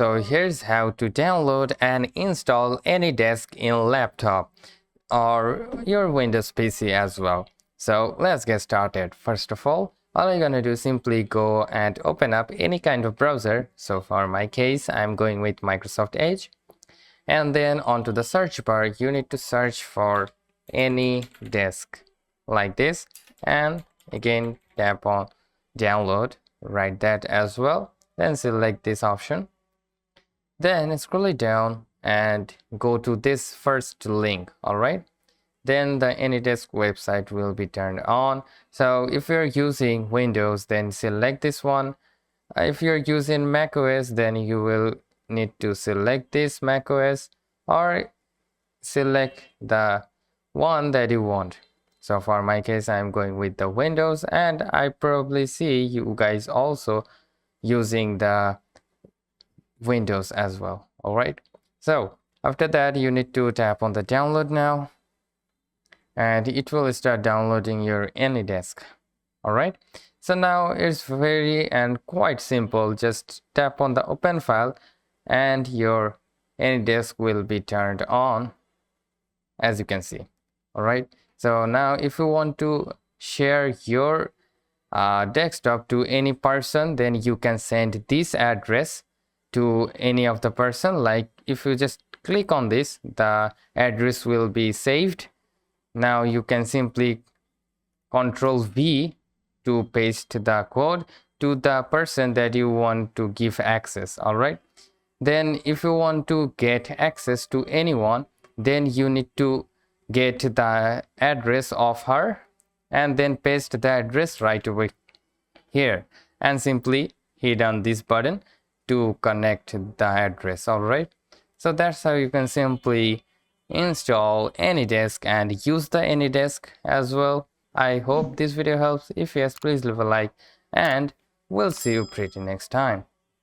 So here's how to download and install Anydesk in laptop or your Windows PC as well. So let's get started. First of all you're gonna do is simply go and open up any kind of browser. So for my case, I'm going with Microsoft Edge. And then onto the search bar, you need to search for Anydesk like this. And again, tap on download, write that as well. Then select this option. Then scroll it down and go to this first link. All right. Then the Anydesk website will be turned on. So if you're using Windows, then select this one. If you're using macOS, then you will need to select this macOS or select the one that you want. So for my case, I'm going with the Windows, and I probably see you guys also using the Windows as well. All right. So after that, you need to tap on the download now, and it will start downloading your Anydesk. All right. So now it's very and quite simple. Just tap on the open file and your Anydesk will be turned on, as you can see. All right. So now if you want to share your desktop to any person, then you can send this address to any of the person. Like if you just click on this, the address will be saved. Now you can simply Control V to paste the code to the person that you want to give access. All right. Then if you want to get access to anyone, then you need to get the address of her and then paste the address right away here and simply hit on this button to connect the address. All right. So that's how you can simply install Anydesk and use the Anydesk as well. I hope this video helps. If yes, please leave a like and we'll see you pretty next time.